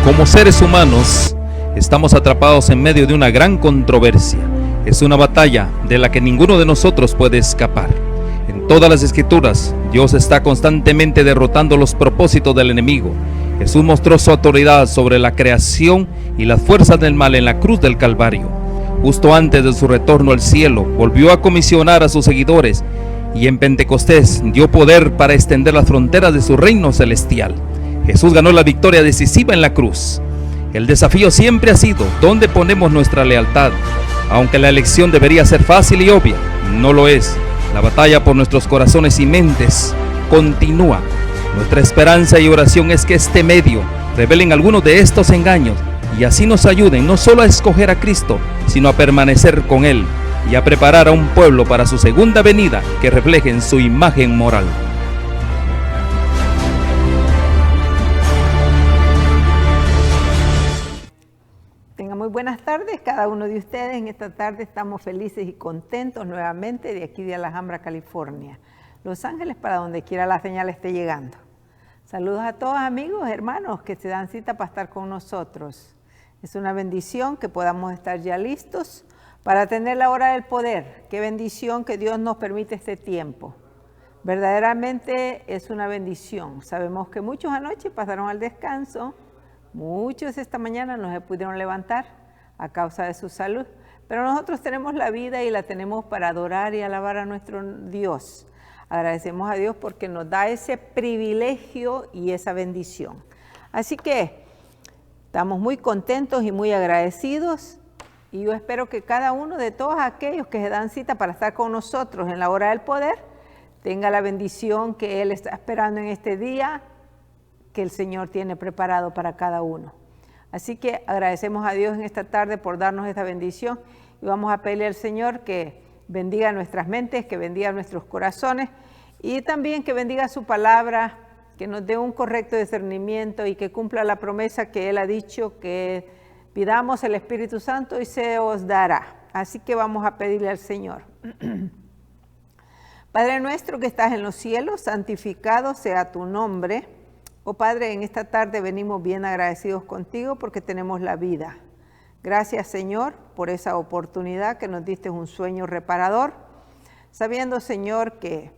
Como seres humanos, estamos atrapados en medio de una gran controversia. Es una batalla de la que ninguno de nosotros puede escapar. En todas las escrituras, Dios está constantemente derrotando los propósitos del enemigo. Jesús mostró su autoridad sobre la creación y las fuerzas del mal en la cruz del Calvario. Justo antes de su retorno al cielo, volvió a comisionar a sus seguidores y en Pentecostés dio poder para extender las fronteras de su reino celestial. Jesús ganó la victoria decisiva en la cruz. El desafío siempre ha sido ¿dónde ponemos nuestra lealtad? Aunque la elección debería ser fácil y obvia, no lo es. La batalla por nuestros corazones y mentes continúa. Nuestra esperanza y oración es que este medio revelen algunos de estos engaños y así nos ayuden no solo a escoger a Cristo, sino a permanecer con Él y a preparar a un pueblo para su segunda venida que reflejen su imagen moral. Muy buenas tardes, cada uno de ustedes. En esta tarde estamos felices y contentos nuevamente de aquí de Alhambra, California. Los Ángeles, para donde quiera la señal esté llegando. Saludos a todos amigos, hermanos que se dan cita para estar con nosotros. Es una bendición que podamos estar ya listos para tener la hora del poder. Qué bendición que Dios nos permite este tiempo. Verdaderamente es una bendición. Sabemos que muchos anoche pasaron al descanso. Muchos esta mañana no se pudieron levantar a causa de su salud, pero nosotros tenemos la vida y la tenemos para adorar y alabar a nuestro Dios. Agradecemos a Dios porque nos da ese privilegio y esa bendición. Así que estamos muy contentos y muy agradecidos y yo espero que cada uno de todos aquellos que se dan cita para estar con nosotros en la hora del poder tenga la bendición que Él está esperando en este día, que el Señor tiene preparado para cada uno. Así que agradecemos a Dios en esta tarde por darnos esta bendición y vamos a pedirle al Señor que bendiga nuestras mentes, que bendiga nuestros corazones y también que bendiga su palabra, que nos dé un correcto discernimiento y que cumpla la promesa que Él ha dicho, que pidamos el Espíritu Santo y se os dará. Así que vamos a pedirle al Señor. Padre nuestro que estás en los cielos, santificado sea tu nombre. Oh Padre, en esta tarde venimos bien agradecidos contigo porque tenemos la vida. Gracias Señor por esa oportunidad que nos diste un sueño reparador, sabiendo Señor que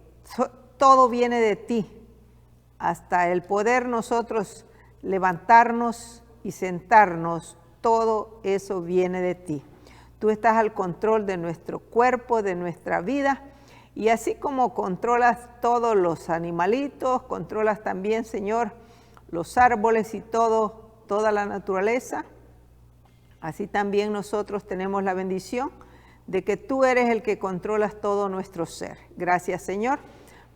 todo viene de ti, hasta el poder nosotros levantarnos y sentarnos, todo eso viene de ti. Tú estás al control de nuestro cuerpo, de nuestra vida. Y así como controlas todos los animalitos, controlas también, Señor, los árboles y toda la naturaleza, así también nosotros tenemos la bendición de que tú eres el que controlas todo nuestro ser. Gracias, Señor,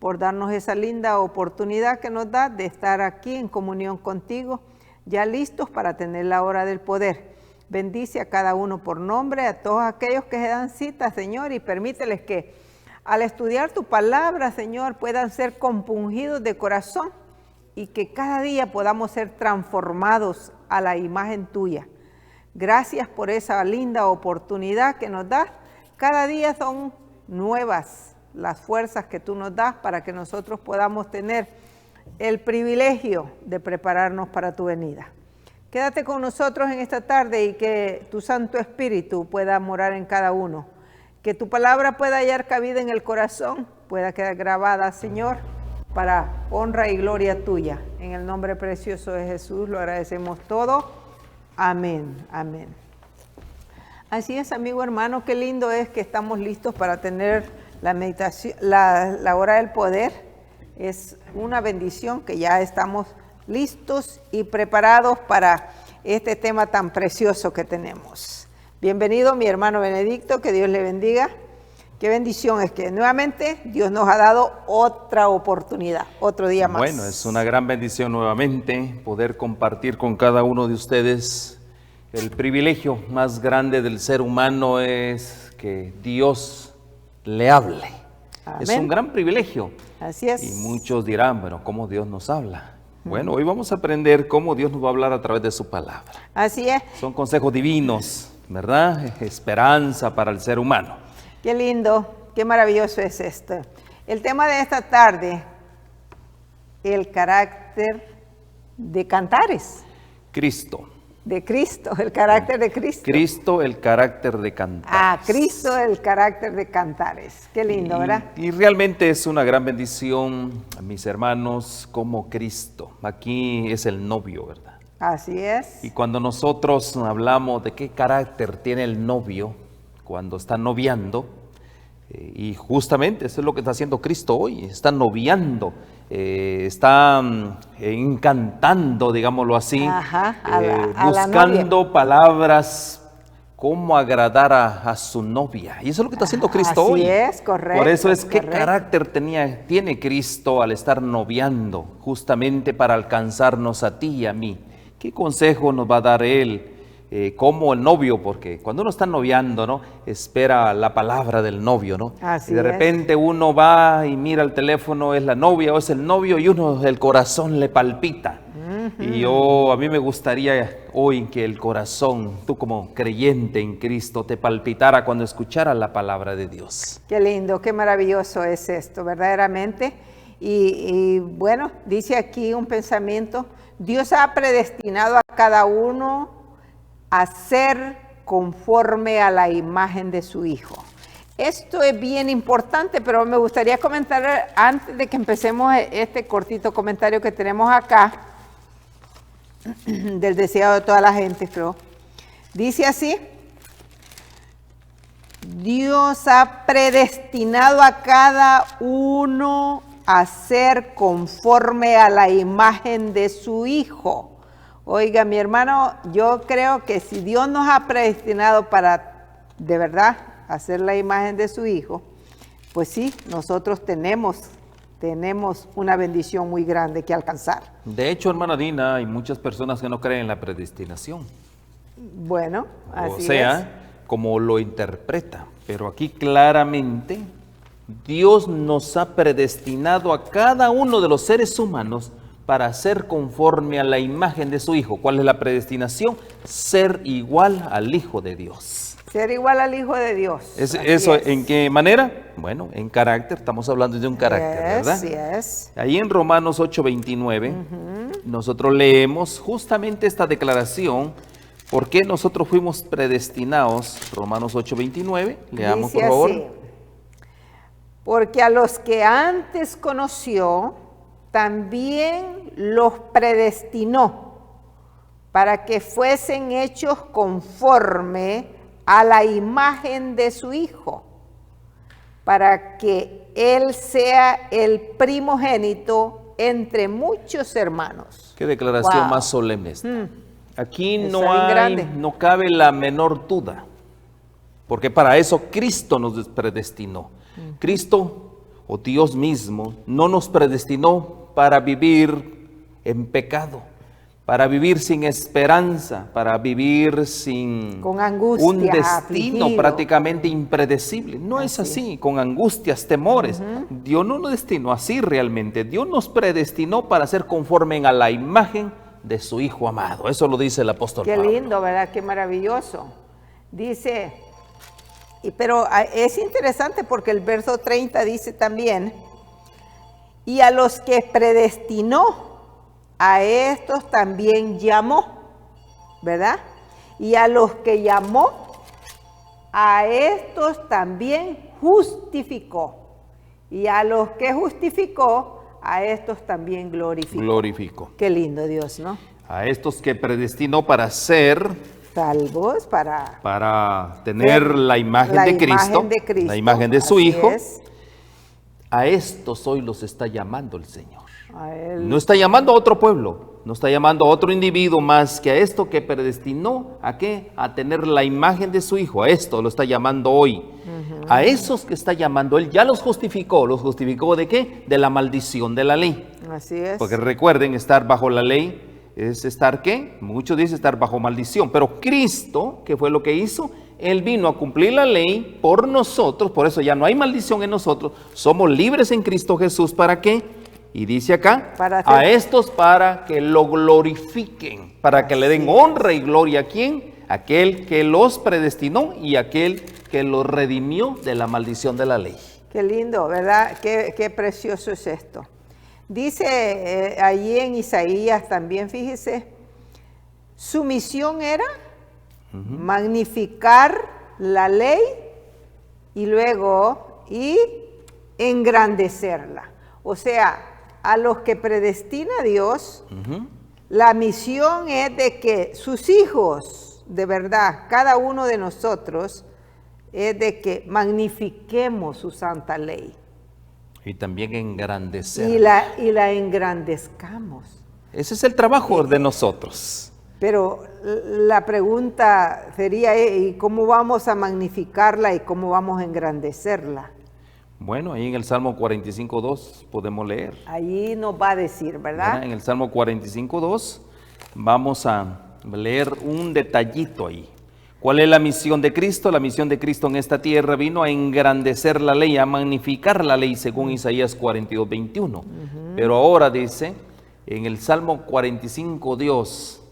por darnos esa linda oportunidad que nos da de estar aquí en comunión contigo, ya listos para tener la hora del poder. Bendice a cada uno por nombre, a todos aquellos que se dan cita, Señor, y permíteles que al estudiar tu palabra, Señor, puedan ser compungidos de corazón y que cada día podamos ser transformados a la imagen tuya. Gracias por esa linda oportunidad que nos das. Cada día son nuevas las fuerzas que tú nos das para que nosotros podamos tener el privilegio de prepararnos para tu venida. Quédate con nosotros en esta tarde y que tu Santo Espíritu pueda morar en cada uno. Que tu palabra pueda hallar cabida en el corazón, pueda quedar grabada, Señor, para honra y gloria tuya. En el nombre precioso de Jesús lo agradecemos todo. Amén, amén. Así es, amigo hermano, qué lindo es que estamos listos para tener la meditación, la hora del poder. Es una bendición que ya estamos listos y preparados para este tema tan precioso que tenemos. Bienvenido mi hermano Benedicto, que Dios le bendiga. Qué bendición es que nuevamente Dios nos ha dado otra oportunidad, otro día más. Bueno, es una gran bendición nuevamente poder compartir con cada uno de ustedes. El privilegio más grande del ser humano es que Dios le hable. Amén. Es un gran privilegio. Así es. Y muchos dirán, bueno, ¿cómo Dios nos habla? Bueno, hoy vamos a aprender cómo Dios nos va a hablar a través de su palabra. Así es. Son consejos divinos, ¿verdad? Esperanza para el ser humano. Qué lindo, qué maravilloso es esto. El tema de esta tarde, el carácter de Cantares. Cristo. De Cristo, el carácter de Cristo. Cristo, el carácter de Cantares. Ah, Cristo, el carácter de Cantares. Qué lindo, ¿verdad? Y realmente es una gran bendición, mis hermanos, como Cristo. Aquí es el novio, ¿verdad? Así es. Y cuando nosotros hablamos de qué carácter tiene el novio cuando está noviando, y justamente eso es lo que está haciendo Cristo hoy, está noviando, está encantando, digámoslo así, Ajá, buscando palabras cómo agradar a su novia. Y eso es lo que está haciendo Cristo hoy. Así es, correcto. Por eso es qué correcto. carácter tiene Cristo al estar noviando, justamente para alcanzarnos a ti y a mí. ¿Qué consejo nos va a dar Él como el novio? Porque cuando uno está noviando, ¿no? Espera la palabra del novio, ¿no? Así y de repente uno va y mira el teléfono, es la novia o es el novio, y uno el corazón le palpita. Y a mí me gustaría hoy que el corazón, tú como creyente en Cristo, te palpitara cuando escuchara la palabra de Dios. Qué lindo, qué maravilloso es esto, verdaderamente. Y bueno, dice aquí un pensamiento: Dios ha predestinado a cada uno a ser conforme a la imagen de su Hijo. Esto es bien importante, pero me gustaría comentar antes de que empecemos este cortito comentario que tenemos acá, del deseado de toda la gente, creo. Dice así: Dios ha predestinado a cada uno a ser conforme a la imagen de su Hijo. Oiga, mi hermano, yo creo que si Dios nos ha predestinado para, de verdad, hacer la imagen de su Hijo, pues sí, nosotros tenemos una bendición muy grande que alcanzar. De hecho, hermana Dina, hay muchas personas que no creen en la predestinación. Bueno, así es. O sea, como lo interpreta. Pero aquí claramente Dios nos ha predestinado a cada uno de los seres humanos para ser conforme a la imagen de su Hijo. ¿Cuál es la predestinación? Ser igual al Hijo de Dios. Ser igual al Hijo de Dios. ¿Eso en qué manera? Bueno, en carácter, estamos hablando de un carácter, ¿verdad? Así es. Ahí en Romanos 8:29, nosotros leemos justamente esta declaración. ¿Por qué nosotros fuimos predestinados? Romanos 8:29, leamos Dice por favor. así: porque a los que antes conoció, también los predestinó para que fuesen hechos conforme a la imagen de su Hijo, para que Él sea el primogénito entre muchos hermanos. Qué declaración Wow. más solemne esta. Aquí Está bien grande. no cabe la menor duda, porque para eso Cristo nos predestinó. Cristo, o Dios mismo, no nos predestinó para vivir en pecado, para vivir sin esperanza, para vivir sin Con angustia, un destino afligido. prácticamente impredecible. No es así, con angustias, temores. Dios no nos destinó así realmente. Dios nos predestinó para ser conforme a la imagen de su Hijo amado. Eso lo dice el apóstol Qué Pablo. lindo, ¿verdad? Qué maravilloso. Dice, pero es interesante porque el verso 30 dice también: y a los que predestinó, a estos también llamó, ¿verdad? Y a los que llamó, a estos también justificó. Y a los que justificó, a estos también glorificó. Glorificó. Qué lindo Dios, ¿no? A estos que predestinó para ser, Salvos, para tener la imagen de Cristo, la imagen de su así Hijo. es. A estos hoy los está llamando el Señor. A Él. No está llamando a otro pueblo, no está llamando a otro individuo más que a esto que predestinó, ¿a qué? A tener la imagen de su Hijo. A esto lo está llamando hoy. A esos que está llamando, Él ya los justificó. ¿Los justificó de qué? De la maldición de la ley. Así es. Porque recuerden, estar bajo la ley es estar, ¿qué? Muchos dicen estar bajo maldición. Pero Cristo, ¿qué fue lo que hizo? Él vino a cumplir la ley por nosotros, por eso ya no hay maldición en nosotros. Somos libres en Cristo Jesús. ¿Para qué? Y dice acá, a estos para que lo glorifiquen, para que le den honra y gloria. ¿A quién? Aquel que los predestinó y aquel que los redimió de la maldición de la ley. Qué lindo, ¿verdad? Qué precioso es esto. Dice allí en Isaías también, fíjese, Su misión era magnificar la ley y luego engrandecerla. O sea, a los que predestina Dios, la misión es de que sus hijos, de verdad, cada uno de nosotros, es de que magnifiquemos su santa ley. Y también engrandecerla. Y la engrandezcamos. Ese es el trabajo de nosotros. Pero la pregunta sería, ¿y cómo vamos a magnificarla y cómo vamos a engrandecerla? Bueno, ahí en el Salmo 45:2 podemos leer. Allí nos va a decir, ¿verdad? En el Salmo 45:2 vamos a leer un detallito ahí. ¿Cuál es la misión de Cristo? La misión de Cristo en esta tierra vino a engrandecer la ley, a magnificar la ley, según Isaías 42:21. Pero ahora dice, en el Salmo 45, Dios: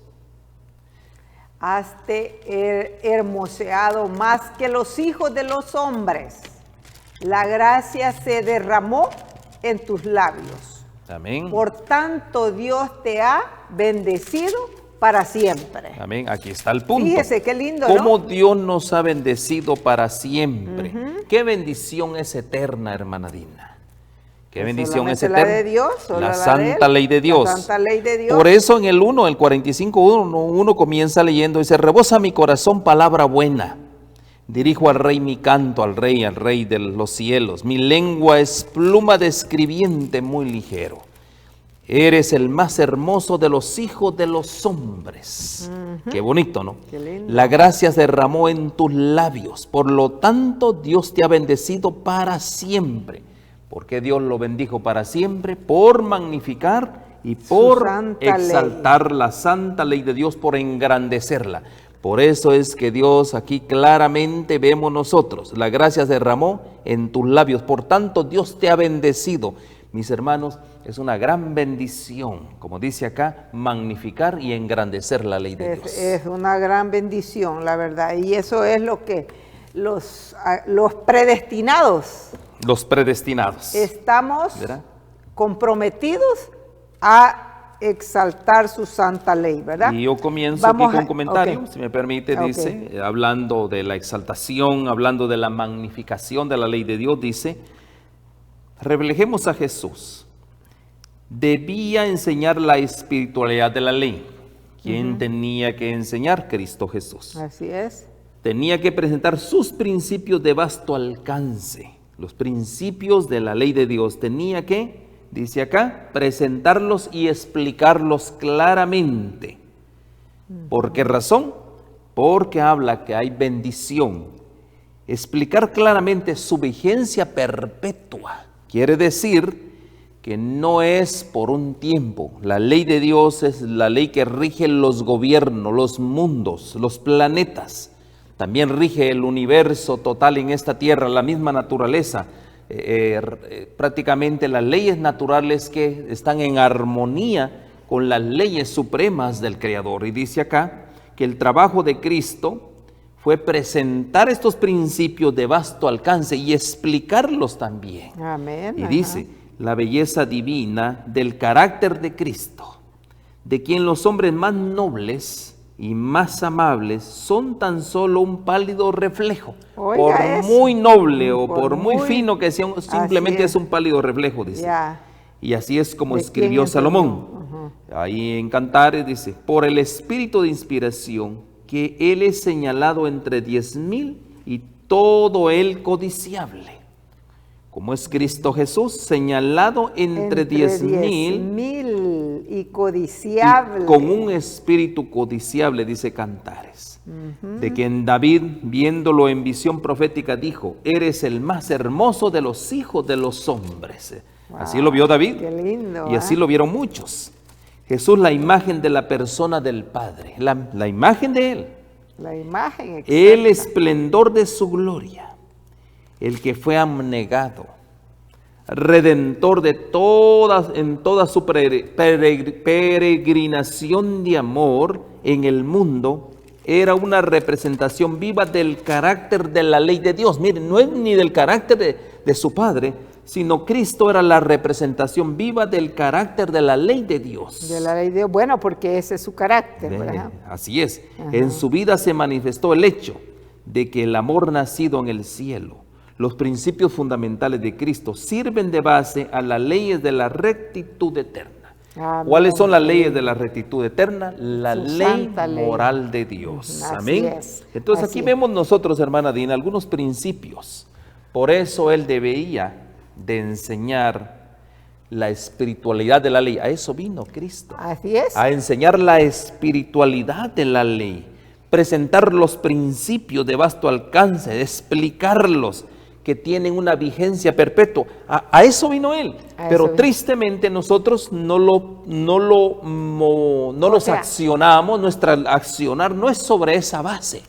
hazte hermoseado más que los hijos de los hombres. La gracia se derramó en tus labios. Amén. Por tanto, Dios te ha bendecido para siempre. Amén. Aquí está el punto. Fíjese qué lindo, ¿Cómo ¿no? Dios nos ha bendecido para siempre? Qué bendición es eterna, hermana Dina. Qué bendición es eterna. La de Dios, la santa ley de Dios. La santa ley de Dios. Por eso en el 45:1 comienza leyendo, dice: rebosa mi corazón palabra buena. Dirijo al rey mi canto, al rey de los cielos. Mi lengua es pluma de escribiente muy ligero. Eres el más hermoso de los hijos de los hombres. Qué bonito, ¿no? Qué lindo. La gracia se derramó en tus labios. Por lo tanto, Dios te ha bendecido para siempre. ¿Por qué Dios lo bendijo para siempre? Por magnificar y por exaltar la santa ley de Dios, por engrandecerla. Por eso es que Dios aquí claramente vemos nosotros, la gracia se derramó en tus labios, por tanto Dios te ha bendecido. Mis hermanos, es una gran bendición, como dice acá, magnificar y engrandecer la ley de Dios. Es una gran bendición, la verdad, y eso es lo que los predestinados. Los predestinados. Estamos, ¿verdad?, comprometidos a exaltar su santa ley, ¿verdad? Y yo comienzo aquí con un comentario, si me permite, dice, hablando de la exaltación, hablando de la magnificación de la ley de Dios, dice: reflejemos a Jesús. Debía enseñar la espiritualidad de la ley. ¿Quién tenía que enseñar? Cristo Jesús. Así es. Tenía que presentar sus principios de vasto alcance. Los principios de la ley de Dios tenía que, dice acá, presentarlos y explicarlos claramente. ¿Por qué razón? Porque habla que hay bendición. Explicar claramente su vigencia perpetua. Quiere decir que no es por un tiempo. La ley de Dios es la ley que rige los gobiernos, los mundos, los planetas. También rige el universo total en esta tierra, la misma naturaleza. Prácticamente las leyes naturales que están en armonía con las leyes supremas del Creador. Y dice acá que el trabajo de Cristo fue presentar estos principios de vasto alcance y explicarlos también. Amén. Y dice, la belleza divina del carácter de Cristo, de quien los hombres más nobles y más amables son tan solo un pálido reflejo. Oiga, por muy noble o por muy fino que sea, simplemente es un pálido reflejo, dice. Ya. Y así es como escribió Salomón. Ahí en Cantares dice: por el espíritu de inspiración que él es señalado entre 10,000 y todo él codiciable. Como es Cristo Jesús señalado entre 10,000 y codiciable. Y con un espíritu codiciable, dice Cantares. De quien David, viéndolo en visión profética, dijo: eres el más hermoso de los hijos de los hombres. Wow, así lo vio David. Qué lindo, y así lo vieron muchos. Jesús, la imagen de la persona del Padre, la imagen de Él. La imagen exacta. El esplendor de su gloria, el que fue abnegado, redentor de en toda su peregrinación de amor en el mundo, era una representación viva del carácter de la ley de Dios. Miren, no es ni del carácter de su Padre, sino Cristo era la representación viva del carácter de la ley de Dios. De la ley de Dios, bueno, porque ese es su carácter, ¿verdad? Así es. En su vida se manifestó el hecho de que el amor nacido en el cielo, los principios fundamentales de Cristo, sirven de base a las leyes de la rectitud eterna. Amén. ¿Cuáles son las leyes de la rectitud eterna? La Su ley santa ley moral de Dios. Así Amén. es. Entonces Así aquí es. vemos nosotros, hermana Dina, algunos principios. Por eso él debía de enseñar la espiritualidad de la ley. A eso vino Cristo. Así es. A enseñar la espiritualidad de la ley. Presentar los principios de vasto alcance, explicarlos, que tienen una vigencia perpetua. A eso vino él. Pero tristemente nosotros no los accionamos. Nuestro accionar no es sobre esa base,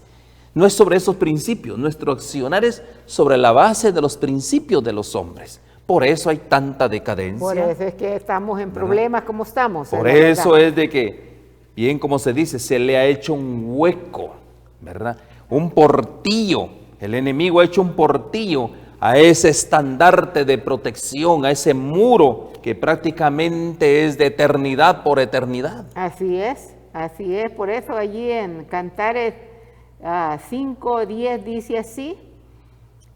no es sobre esos principios. Nuestro accionar es sobre la base de los principios de los hombres. Por eso hay tanta decadencia. Por eso es que estamos en problemas como estamos. Por eso es de que, bien como se dice, se le ha hecho un hueco, ¿verdad? Un portillo. El enemigo ha hecho un portillo a ese estandarte de protección, a ese muro que prácticamente es de eternidad por eternidad. Así es. Por eso allí en Cantares 5:10 dice así: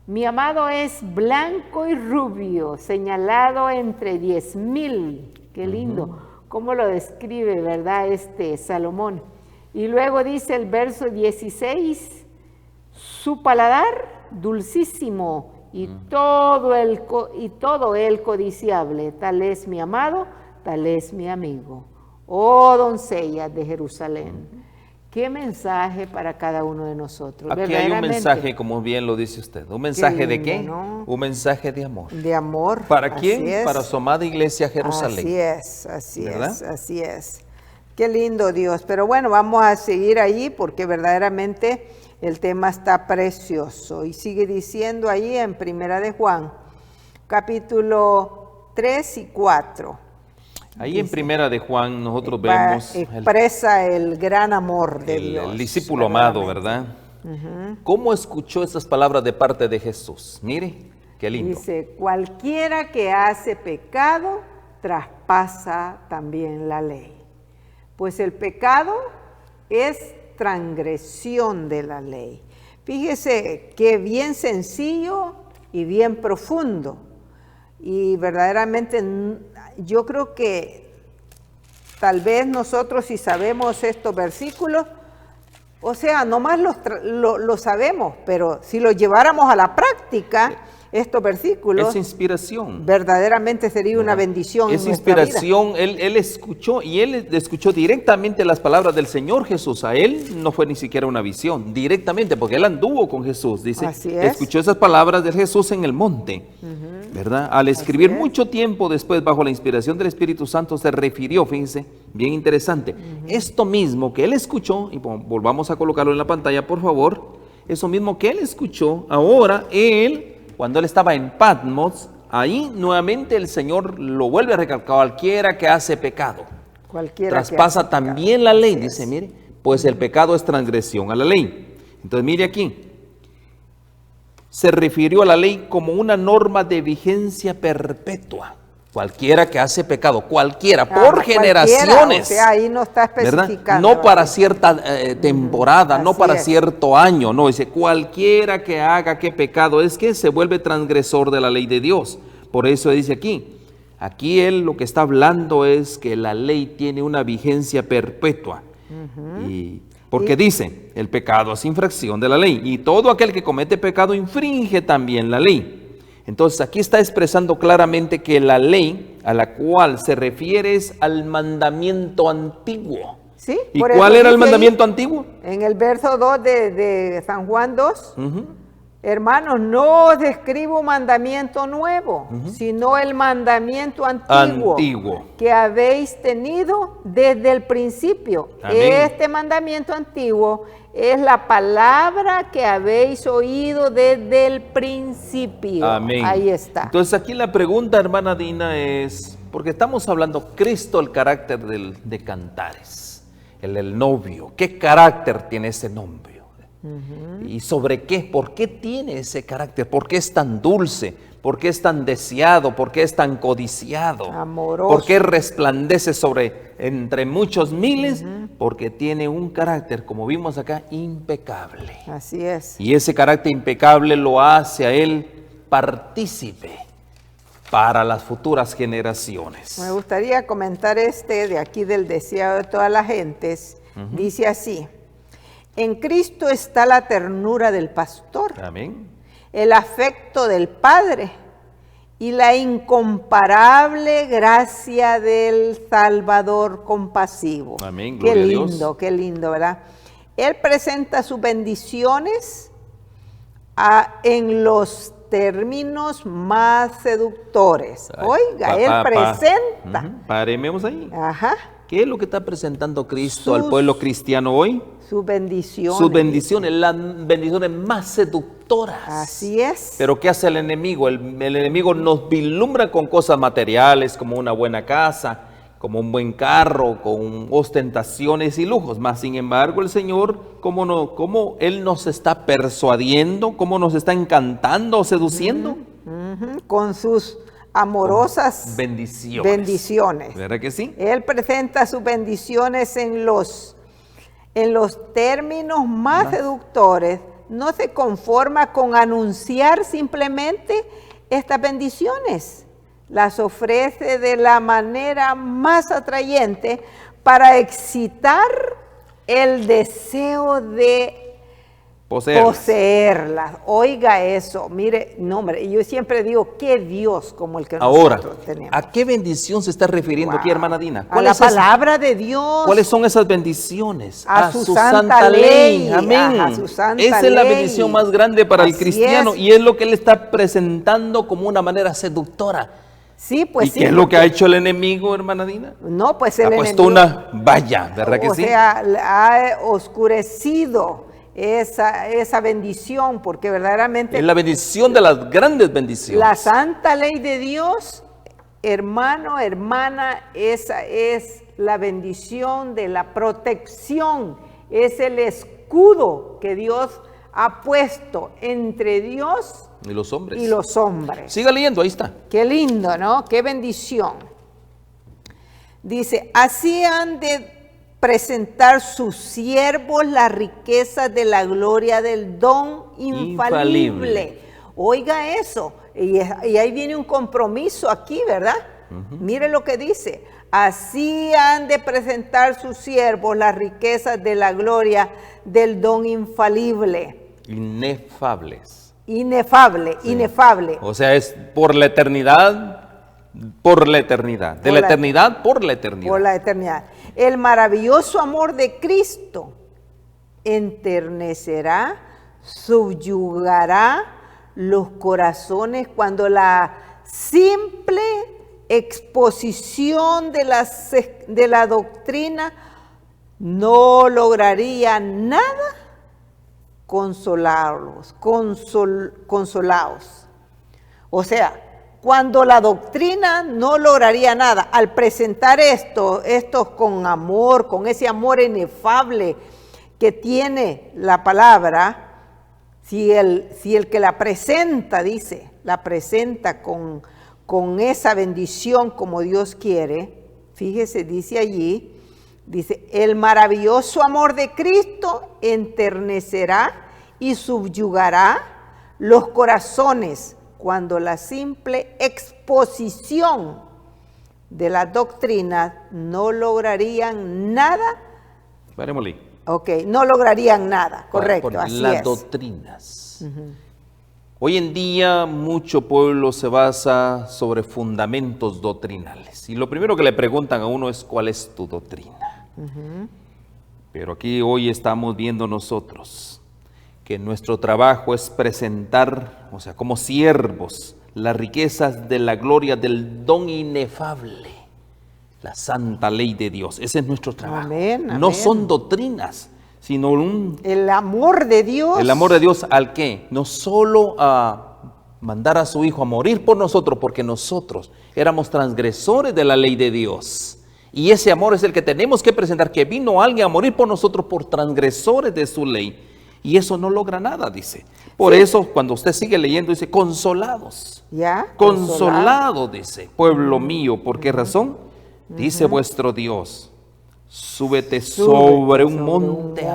mi amado es blanco y rubio, señalado entre 10,000. Qué lindo. ¿Cómo lo describe, verdad, Salomón? Y luego dice el verso 16: su paladar dulcísimo y todo él codiciable, tal es mi amado, tal es mi amigo. Oh doncellas de Jerusalén, qué mensaje para cada uno de nosotros. Aquí hay un mensaje, como bien lo dice usted. ¿Un mensaje de qué? ¿No? Un mensaje de amor. De amor. ¿Para quién? Para su amada iglesia Jerusalén. Así ¿verdad? es. Qué lindo, Dios. Pero bueno, vamos a seguir allí porque verdaderamente el tema está precioso. Y sigue diciendo allí en Primera de Juan, capítulo 3 y 4. Ahí dice, en Primera de Juan nosotros vemos expresa el gran amor de Dios. El discípulo amado, ¿verdad? ¿Cómo escuchó esas palabras de parte de Jesús? Mire, qué lindo. Dice, cualquiera que hace pecado traspasa también la ley. Pues el pecado es transgresión de la ley. Fíjese que bien sencillo y bien profundo. Y verdaderamente yo creo que tal vez nosotros si sabemos estos versículos, o sea, nomás lo sabemos, pero si lo lleváramos a la práctica, estos versículos, es inspiración. Verdaderamente sería una bendición. Es inspiración. Él escuchó y él escuchó directamente las palabras del Señor Jesús. A él no fue ni siquiera una visión, directamente, porque él anduvo con Jesús. Dice, escuchó esas palabras de Jesús en el monte, ¿verdad? Al escribir mucho tiempo después, bajo la inspiración del Espíritu Santo, se refirió, fíjense, bien interesante, esto mismo que él escuchó, y volvamos a colocarlo en la pantalla, por favor, eso mismo que él escuchó, ahora cuando él estaba en Patmos, ahí nuevamente el Señor lo vuelve a recalcar: cualquiera que hace pecado, traspasa también la ley. Dice, mire, pues el pecado es transgresión a la ley. Entonces mire aquí, se refirió a la ley como una norma de vigencia perpetua. Cualquiera que hace pecado, cualquiera, por generaciones. O sea, ahí no está especificando. ¿verdad? No para cierta temporada, no para cierto año, no, dice cualquiera que haga qué pecado, es que se vuelve transgresor de la ley de Dios. Por eso dice aquí él lo que está hablando es que la ley tiene una vigencia perpetua. Porque dice, el pecado es infracción de la ley, y todo aquel que comete pecado infringe también la ley. Entonces aquí está expresando claramente que la ley a la cual se refiere es al mandamiento antiguo. ¿Sí? ¿Y cuál era el mandamiento antiguo? En el verso 2 de San Juan 2, hermanos, no os escribo un mandamiento nuevo, sino el mandamiento antiguo que habéis tenido desde el principio. Amén. Este mandamiento antiguo es la palabra que habéis oído desde el principio. Amén. Ahí está. Entonces aquí la pregunta, hermana Dina, es, porque estamos hablando Cristo, el carácter de Cantares, el novio. ¿Qué carácter tiene ese novio? ¿Y sobre qué? ¿Por qué tiene ese carácter? ¿Por qué es tan dulce? ¿Por qué es tan deseado? ¿Por qué es tan codiciado? Amoroso. ¿Por qué resplandece entre muchos miles? Porque tiene un carácter, como vimos acá, impecable. Así es. Y ese carácter impecable lo hace a él partícipe para las futuras generaciones. Me gustaría comentar de aquí del deseado de todas las gentes. Dice así: en Cristo está la ternura del pastor, Amén. el afecto del Padre y la incomparable gracia del Salvador compasivo. Amén, Qué gloria a Dios. lindo, qué lindo, ¿verdad? Él presenta sus bendiciones en los términos más seductores. Oiga, Él presenta. Paremos ahí. Ajá. ¿Qué es lo que está presentando Cristo al pueblo cristiano hoy? Sus bendiciones. Sus bendiciones, las bendiciones más seductoras. Así es. Pero ¿qué hace el enemigo? El enemigo nos vislumbra con cosas materiales, como una buena casa, como un buen carro, con ostentaciones y lujos. Mas, sin embargo, el Señor, ¿cómo Él nos está persuadiendo? ¿Cómo nos está encantando o seduciendo? Con sus amorosas bendiciones. ¿Verdad que sí? Él presenta sus bendiciones en los términos más seductores. No se conforma con anunciar simplemente estas bendiciones. Las ofrece de la manera más atrayente para excitar el deseo de poseerlas. Oiga eso, mire, no hombre, yo siempre digo, qué Dios como el que nosotros tenemos. ¿A qué bendición se está refiriendo aquí, hermana Dina? A la palabra de Dios. ¿Cuáles son esas bendiciones? A su santa ley. Amén. A su santa Esa es la bendición más grande para el cristiano, y es lo que él está presentando como una manera seductora. Sí, pues ¿Y sí. qué es lo que ha hecho el enemigo, hermana Dina? No, pues el enemigo ha puesto una valla, ¿verdad que sí? O sea, ha oscurecido esa bendición, porque verdaderamente es la bendición de las grandes bendiciones. La santa ley de Dios, hermano, hermana, esa es la bendición de la protección, es el escudo que Dios ha puesto entre Dios y los hombres. Siga leyendo, ahí está. Qué lindo, ¿no? Qué bendición. Dice, así han de presentar sus siervos las riquezas de la gloria del don infalible. Oiga eso, y ahí viene un compromiso aquí, ¿verdad? Mire lo que dice, así han de presentar sus siervos las riquezas de la gloria del don infalible. Inefable. O sea, es por la eternidad. Por la eternidad, de la eternidad por la eternidad. Por la eternidad. El maravilloso amor de Cristo enternecerá, subyugará los corazones cuando la simple exposición de la doctrina no lograría nada consolados. O sea, cuando la doctrina no lograría nada, al presentar estos con amor, con ese amor inefable que tiene la palabra, si el que la presenta, la presenta con esa bendición como Dios quiere, fíjese, dice allí, el maravilloso amor de Cristo enternecerá y subyugará los corazones cuando la simple exposición de la doctrina no lograrían nada. Parémosle. Ok, no lograrían nada, correcto, así es. Las doctrinas. Hoy en día mucho pueblo se basa sobre fundamentos doctrinales. Y lo primero que le preguntan a uno es ¿cuál es tu doctrina? Pero aquí hoy estamos viendo nosotros que nuestro trabajo es presentar, o sea, como siervos, las riquezas de la gloria del don inefable, la santa ley de Dios. Ese es nuestro trabajo. Amén, amén. No son doctrinas, sino el amor de Dios. El amor de Dios al qué? No solo a mandar a su Hijo a morir por nosotros, porque nosotros éramos transgresores de la ley de Dios. Y ese amor es el que tenemos que presentar, que vino alguien a morir por nosotros por transgresores de su ley. Y eso no logra nada, dice. Por eso, cuando usted sigue leyendo, dice, consolados. ¿Ya? Consolado, dice, pueblo mío. ¿Por qué razón? Dice vuestro Dios, súbete sobre un monte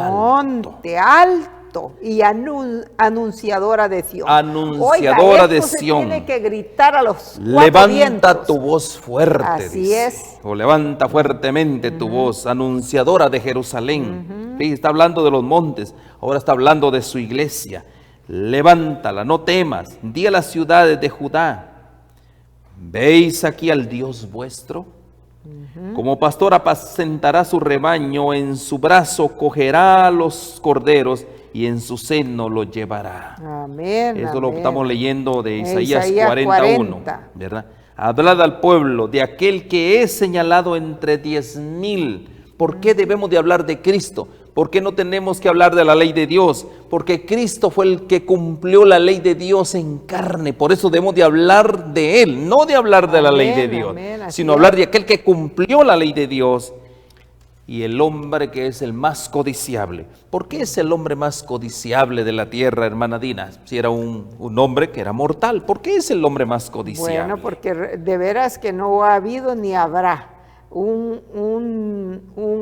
alto y anunciadora de Sión. Anunciadora Oiga, de se Sión. Tiene que gritar a los cuatro Levanta vientos. tu voz fuerte, Así dice. es. O levanta fuertemente tu voz, anunciadora de Jerusalén. Sí, está hablando de los montes, ahora está hablando de su iglesia. Levántala, no temas. Di a las ciudades de Judá, ¿veis aquí al Dios vuestro? Como pastor apacentará su rebaño, en su brazo cogerá los corderos y en su seno los llevará. Amén. Eso lo amén. estamos leyendo de Isaías Isaías 41, 40. ¿verdad? Hablad al pueblo de aquel que es señalado entre 10,000. ¿Por qué debemos de hablar de Cristo? ¿Por qué no tenemos que hablar de la ley de Dios? Porque Cristo fue el que cumplió la ley de Dios en carne. Por eso debemos de hablar de Él, no de hablar de la ley de Dios, sino hablar de aquel que cumplió la ley de Dios. Y el hombre que es el más codiciable. ¿Por qué es el hombre más codiciable de la tierra, hermana Dina? Si era un hombre que era mortal, ¿por qué es el hombre más codiciable? Bueno, porque de veras que no ha habido ni habrá un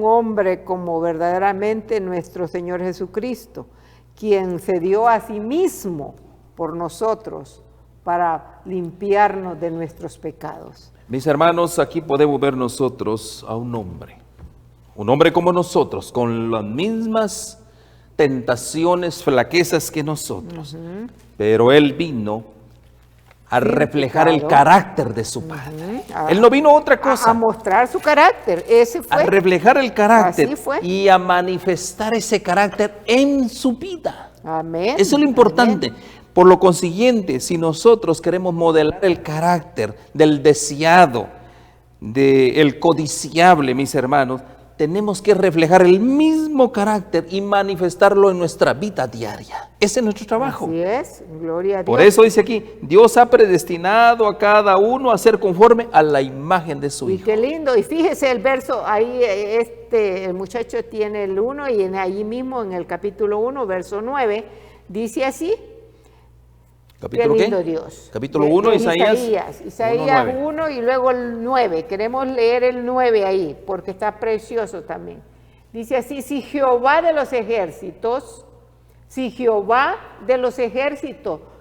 hombre como verdaderamente nuestro Señor Jesucristo, quien se dio a sí mismo por nosotros para limpiarnos de nuestros pecados. Mis hermanos, aquí podemos ver nosotros a un hombre como nosotros, con las mismas tentaciones, flaquezas que nosotros, pero Él vino a reflejar el carácter de su Padre. Él no vino a otra cosa. A mostrar su carácter, ese fue. A reflejar el carácter. Así fue. Y a manifestar ese carácter en su vida. Amén. Eso es lo importante. Amén. Por lo consiguiente, si nosotros queremos modelar el carácter del deseado, del codiciable, mis hermanos, tenemos que reflejar el mismo carácter y manifestarlo en nuestra vida diaria. Ese es nuestro trabajo. Así es, gloria a Dios. Por eso dice aquí, Dios ha predestinado a cada uno a ser conforme a la imagen de su Y Hijo. qué lindo, y fíjese el verso, ahí el muchacho tiene el 1 y ahí mismo en el capítulo 1, verso 9, dice así. ¿Capítulo qué lindo qué? Dios. Capítulo 1, Isaías 1 y luego el 9, queremos leer el 9 ahí, porque está precioso también. Dice así, si Jehová de los ejércitos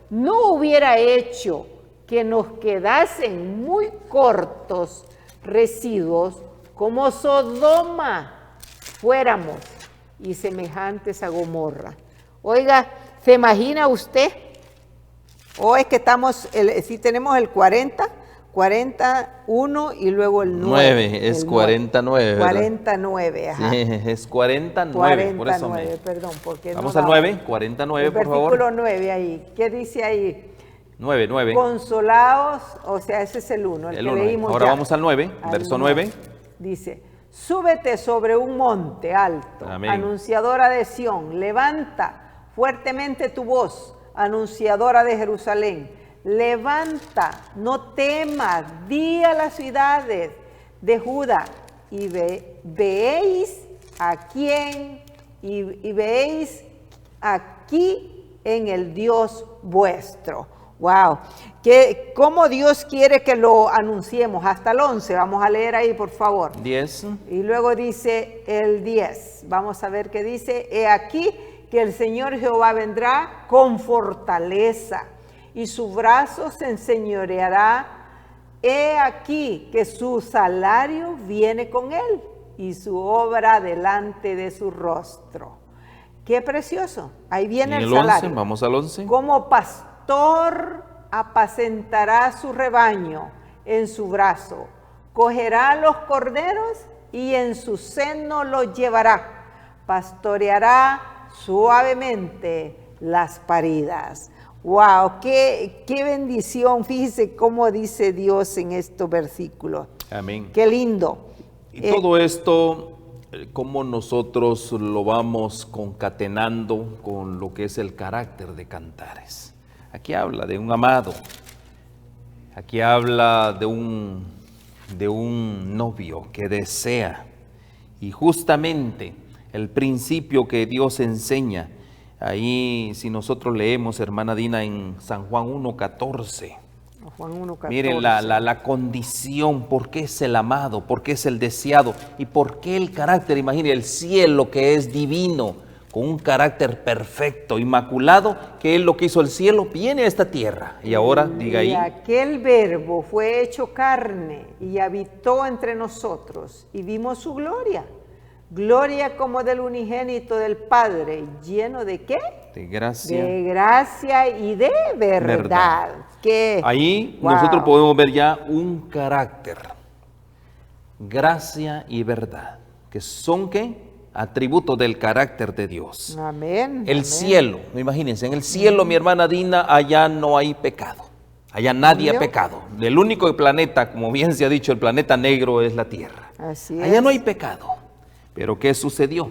no hubiera hecho que nos quedasen muy cortos residuos, como Sodoma fuéramos y semejantes a Gomorra. Oiga, ¿se imagina usted? O es que si tenemos el 40, 41 y luego el 9. Es 49, ¿verdad? 49, ajá. Sí, es 49, 49, por eso me... perdón. Porque Vamos no al daba. 9, 49, por favor. Versículo 9 ahí. ¿Qué dice ahí? 9. Consolaos, o sea, ese es el 1, el que 1. leímos Ahora ya. vamos al 9, Al verso 9. Dice, súbete sobre un monte alto, Amén. anunciadora de Sión, levanta fuertemente tu voz, anunciadora de Jerusalén, levanta, no temas, di a las ciudades de Judá y veéis a quién y veéis aquí en el Dios vuestro. Wow, ¿cómo Dios quiere que lo anunciemos? Hasta el 11, vamos a leer ahí por favor. 10. Y luego dice el 10, vamos a ver qué dice, he aquí que el Señor Jehová vendrá con fortaleza y su brazo se enseñoreará. He aquí que su salario viene con él y su obra delante de su rostro. Qué precioso. Ahí viene el salario. 11, vamos al 11. Como pastor apacentará su rebaño en su brazo, cogerá los corderos y en su seno los llevará, pastoreará suavemente las paridas. Wow, qué bendición. Fíjese cómo dice Dios en estos versículos. Amén. Qué lindo. Y todo esto, cómo nosotros lo vamos concatenando con lo que es el carácter de Cantares. Aquí habla de un amado. Aquí habla de un novio que desea. Y justamente el principio que Dios enseña Ahí, si nosotros leemos, hermana Dina, en San Juan 1:14. Juan 1:14. Miren la condición, por qué es el amado, por qué es el deseado y por qué el carácter. Imaginen el cielo que es divino, con un carácter perfecto, inmaculado, que es lo que hizo el cielo, viene a esta tierra. Y ahora, diga ahí. Y aquel verbo fue hecho carne y habitó entre nosotros y vimos su gloria. Gloria como del unigénito del Padre, lleno de ¿qué? De gracia. De gracia y de verdad. Que, ahí wow, nosotros podemos ver ya un carácter. Gracia y verdad. Que son ¿qué? Atributos del carácter de Dios. Amén. El amén. cielo, imagínense, en el cielo, mi hermana Dina, allá no hay pecado. Allá nadie ha pecado. El único planeta, como bien se ha dicho, el planeta negro es la Tierra. Así allá es. no hay pecado. Pero ¿qué sucedió?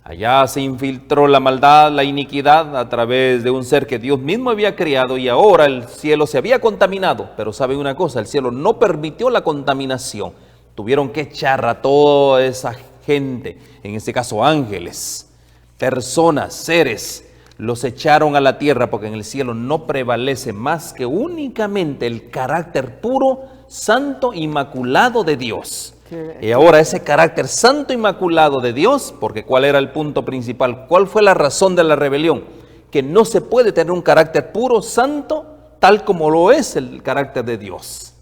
Allá se infiltró la maldad, la iniquidad a través de un ser que Dios mismo había creado y ahora el cielo se había contaminado. Pero ¿saben una cosa? El cielo no permitió la contaminación. Tuvieron que echar a toda esa gente, en este caso ángeles, personas, seres, los echaron a la tierra porque en el cielo no prevalece más que únicamente el carácter puro, santo, inmaculado de Dios. Y ahora ese carácter santo, inmaculado de Dios, porque ¿cuál era el punto principal? ¿Cuál fue la razón de la rebelión? Que no se puede tener un carácter puro, santo, tal como lo es el carácter de Dios.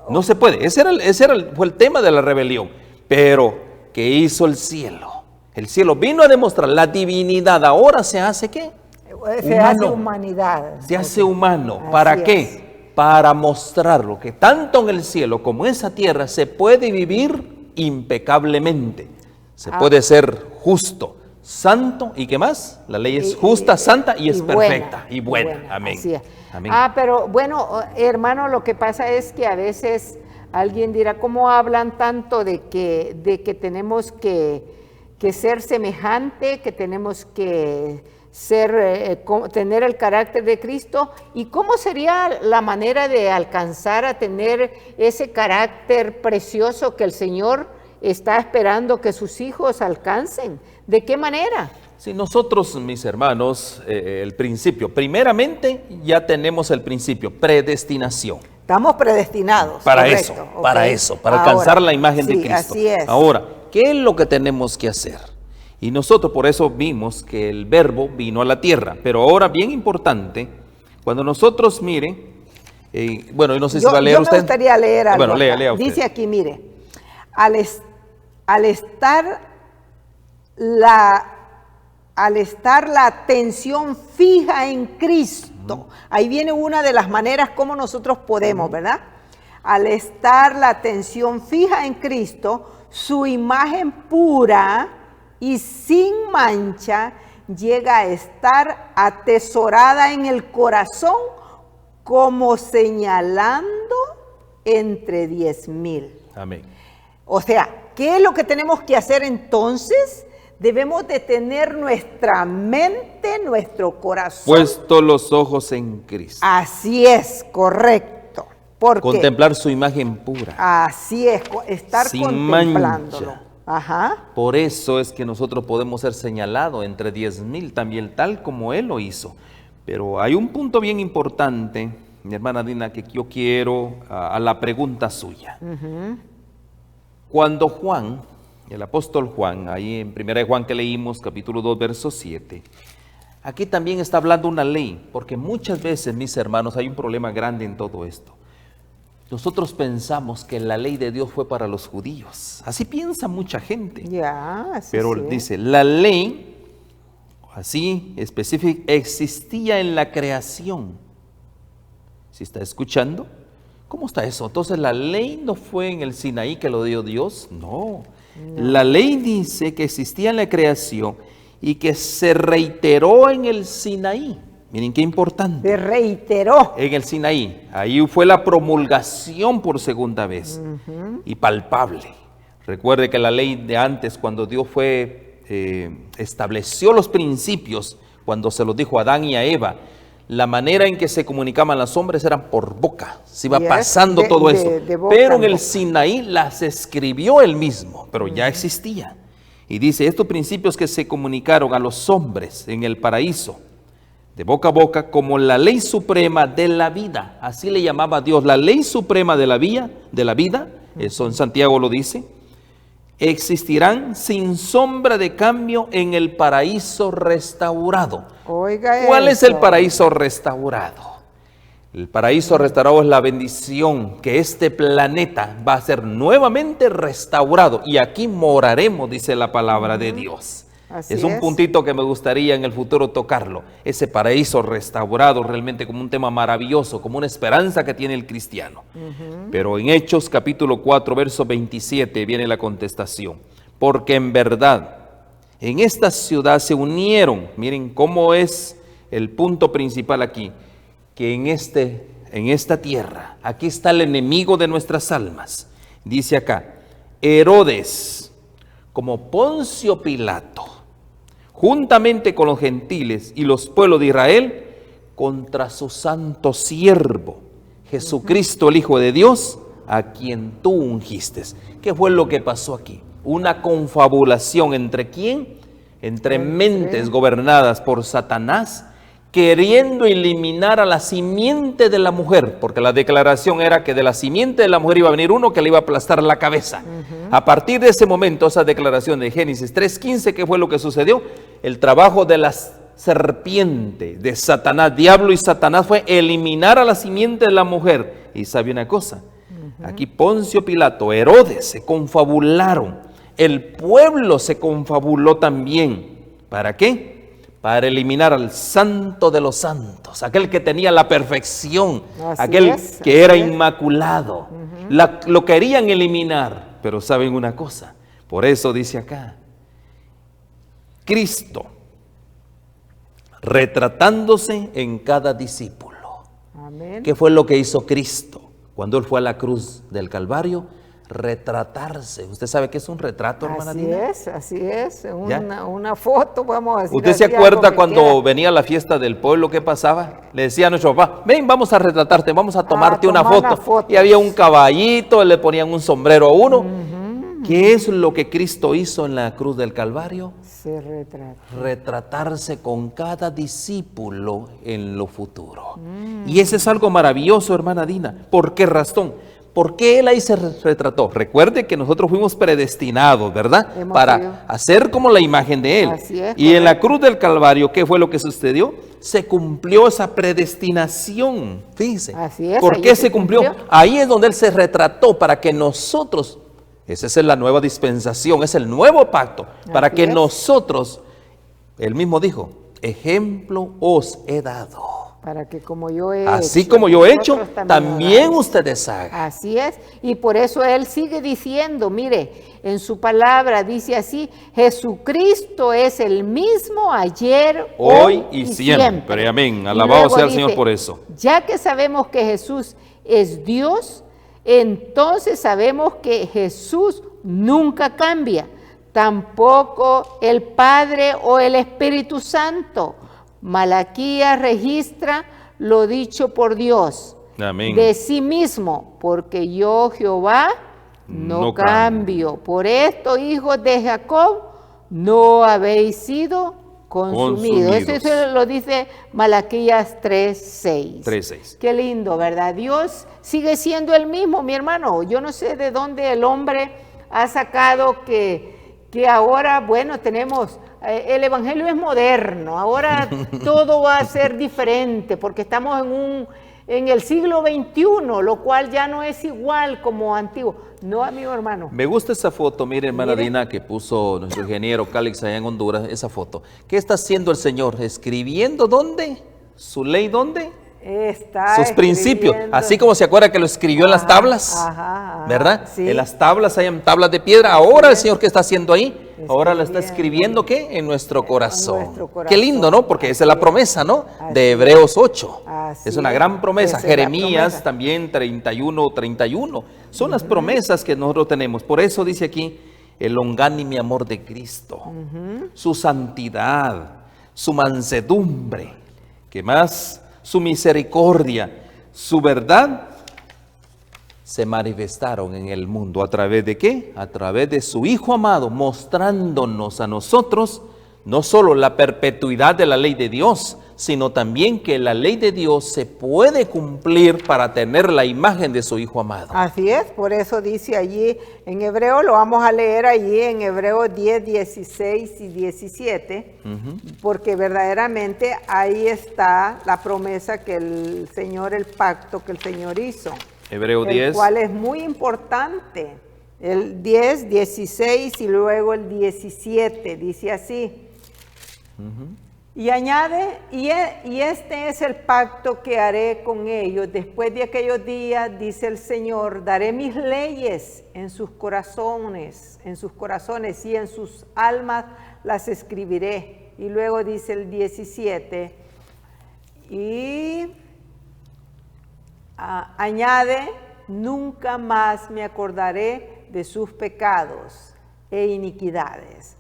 No se puede. Fue el tema de la rebelión. Pero, ¿qué hizo el cielo? El cielo vino a demostrar la divinidad. Ahora se hace ¿qué? Se hace humanidad. Se hace humano. ¿Para qué? Para mostrarlo que tanto en el cielo como en esa tierra se puede vivir impecablemente. Se puede ser justo, santo y ¿qué más? La ley es justa, santa y es perfecta y buena. Amén. Así es. Amén. Pero bueno, hermano, lo que pasa es que a veces alguien dirá, ¿cómo hablan tanto de que tenemos que ser semejante, que tenemos que tener el carácter de Cristo? ¿Y cómo sería la manera de alcanzar a tener ese carácter precioso que el Señor está esperando que sus hijos alcancen? ¿De qué manera? Si nosotros, mis hermanos, el principio, primeramente ya tenemos el principio, predestinación. Estamos predestinados. Para correcto, eso, okay. para alcanzar la imagen de sí, Cristo. Así es. Ahora, ¿qué es lo que tenemos que hacer? Y nosotros por eso vimos que el verbo vino a la tierra. Pero ahora, bien importante, cuando nosotros, mire, bueno, no sé si va a leer usted. Yo me gustaría leer algo. Bueno, lea usted. Dice aquí, mire, al estar la atención fija en Cristo, ahí viene una de las maneras como nosotros podemos, ¿verdad? Al estar la atención fija en Cristo, su imagen pura y sin mancha llega a estar atesorada en el corazón como señalando entre 10,000. Amén. O sea, ¿qué es lo que tenemos que hacer entonces? Debemos de tener nuestra mente, nuestro corazón. Puesto los ojos en Cristo. Así es, correcto. ¿Por qué? Contemplar su imagen pura. Así es, estar sin contemplándolo. mancha. Ajá. Por eso es que nosotros podemos ser señalados entre 10,000 también, tal como Él lo hizo. Pero hay un punto bien importante, mi hermana Dina, que yo quiero a la pregunta suya. Cuando Juan, el apóstol Juan, ahí en 1 de Juan que leímos, capítulo 2, verso 7, aquí también está hablando una ley, porque muchas veces, mis hermanos, hay un problema grande en todo esto. Nosotros pensamos que la ley de Dios fue para los judíos. Así piensa mucha gente. Ya, así Pero sí. dice, la ley, así específica, existía en la creación. ¿Sí está escuchando? ¿Cómo está eso? Entonces, ¿la ley no fue en el Sinaí que lo dio Dios? No. La ley dice que existía en la creación y que se reiteró en el Sinaí. Miren qué importante. Se reiteró. En el Sinaí. Ahí fue la promulgación por segunda vez. Y palpable. Recuerde que la ley de antes, cuando Dios estableció los principios, cuando se los dijo a Adán y a Eva, la manera en que se comunicaban los hombres eran por boca. Se iba pasando todo eso. De boca pero en el boca. Sinaí las escribió él mismo, pero ya existía. Y dice, estos principios que se comunicaron a los hombres en el paraíso, de boca a boca, como la ley suprema de la vida. Así le llamaba Dios, la ley suprema de la vida, eso en Santiago lo dice. Existirán sin sombra de cambio en el paraíso restaurado. Oiga, ¿cuál es el paraíso restaurado? El paraíso restaurado es la bendición que este planeta va a ser nuevamente restaurado y aquí moraremos, dice la palabra de Dios. Así es un puntito que me gustaría en el futuro tocarlo, ese paraíso restaurado, realmente como un tema maravilloso, como una esperanza que tiene el cristiano. Pero en Hechos capítulo 4, verso 27 viene la contestación. Porque en verdad, en esta ciudad se unieron, miren cómo es el punto principal aquí, que en esta tierra, aquí está el enemigo de nuestras almas. Dice acá, Herodes, como Poncio Pilato, juntamente con los gentiles y los pueblos de Israel, contra su santo siervo, Jesucristo, el Hijo de Dios, a quien tú ungiste. ¿Qué fue lo que pasó aquí? Una confabulación ¿entre quién? Entre mentes gobernadas por Satanás, queriendo eliminar a la simiente de la mujer, porque la declaración era que de la simiente de la mujer iba a venir uno que le iba a aplastar la cabeza. A partir de ese momento, esa declaración de Génesis 3:15, ¿qué fue lo que sucedió? El trabajo de la serpiente, de Satanás, diablo y Satanás, fue eliminar a la simiente de la mujer. Y sabe una cosa, aquí Poncio Pilato, Herodes, se confabularon, el pueblo se confabuló también. ¿Para qué? Para eliminar al santo de los santos, aquel que tenía la perfección, aquel que era inmaculado. Lo querían eliminar, pero saben una cosa, por eso dice acá, Cristo, retratándose en cada discípulo. Amén. ¿Qué fue lo que hizo Cristo cuando Él fue a la cruz del Calvario? Retratarse. ¿Usted sabe qué es un retrato, hermana Dina? Así es, una foto, vamos a decir. ¿Usted se acuerda cuando venía la fiesta del pueblo, qué pasaba? Le decía a nuestro papá, ven, vamos a retratarte, vamos a tomarte una foto. Y había un caballito, le ponían un sombrero a uno. ¿Qué es lo que Cristo hizo en la cruz del Calvario? Se retrató. Retratarse con cada discípulo en lo futuro. Y eso es algo maravilloso, hermana Dina. ¿Por qué razón? ¿Por qué Él ahí se retrató? Recuerde que nosotros fuimos predestinados, ¿verdad? Para hacer como la imagen de Él. Así es, y en la cruz del Calvario, ¿qué fue lo que sucedió? Se cumplió esa predestinación. Fíjense. Así es. ¿Por qué se cumplió? Ahí es donde Él se retrató para que nosotros, esa es la nueva dispensación, es el nuevo pacto, para que nosotros, Él mismo dijo, ejemplo os he dado. Para que como yo he así hecho, como yo he hecho, también ustedes hagan. Así es, y por eso Él sigue diciendo, mire, en su palabra dice así, Jesucristo es el mismo ayer, hoy y siempre. Amén, alabado sea el Señor por eso. Ya que sabemos que Jesús es Dios, entonces sabemos que Jesús nunca cambia, tampoco el Padre o el Espíritu Santo. Malaquías registra lo dicho por Dios. Amén. De sí mismo, porque yo Jehová no cambio. Por esto, hijos de Jacob, no habéis sido consumidos. Eso lo dice Malaquías 3:6. Qué lindo, ¿verdad? Dios sigue siendo el mismo, mi hermano. Yo no sé de dónde el hombre ha sacado que ahora, bueno, tenemos... El evangelio es moderno, ahora todo va a ser diferente porque estamos en el siglo XXI, lo cual ya no es igual como antiguo. No, amigo hermano. Me gusta esa foto, mire, hermana Dina, que puso nuestro ingeniero Calix allá en Honduras, esa foto. ¿Qué está haciendo el Señor? ¿Escribiendo dónde? ¿Su ley dónde? Sus principios, así como se acuerda que lo escribió en las tablas, ¿verdad? Sí. En las tablas, hay tablas de piedra. Ahora el Señor, ¿qué está haciendo ahí? Ahora lo está escribiendo, ¿qué? En nuestro corazón. Qué lindo, ¿no? Porque esa es la promesa, ¿no? De Hebreos 8. Es una gran promesa. Jeremías también 31:31. Son las promesas que nosotros tenemos. Por eso dice aquí el longánime amor de Cristo, su santidad, su mansedumbre, ¿qué más? Su misericordia, su verdad se manifestaron en el mundo. ¿A través de qué? A través de su Hijo amado, mostrándonos a nosotros no solo la perpetuidad de la ley de Dios, sino también que la ley de Dios se puede cumplir para tener la imagen de su Hijo amado. Así es, por eso dice allí en Hebreo, lo vamos a leer allí en Hebreo 10, 16 y 17, porque verdaderamente ahí está la promesa que el Señor, el pacto que el Señor hizo. Hebreo 10. El cual es muy importante. El 10, 16 y luego el 17, dice así. Y añade, y este es el pacto que haré con ellos. Después de aquellos días, dice el Señor, daré mis leyes en sus corazones y en sus almas las escribiré. Y luego dice el 17, y añade, nunca más me acordaré de sus pecados e iniquidades.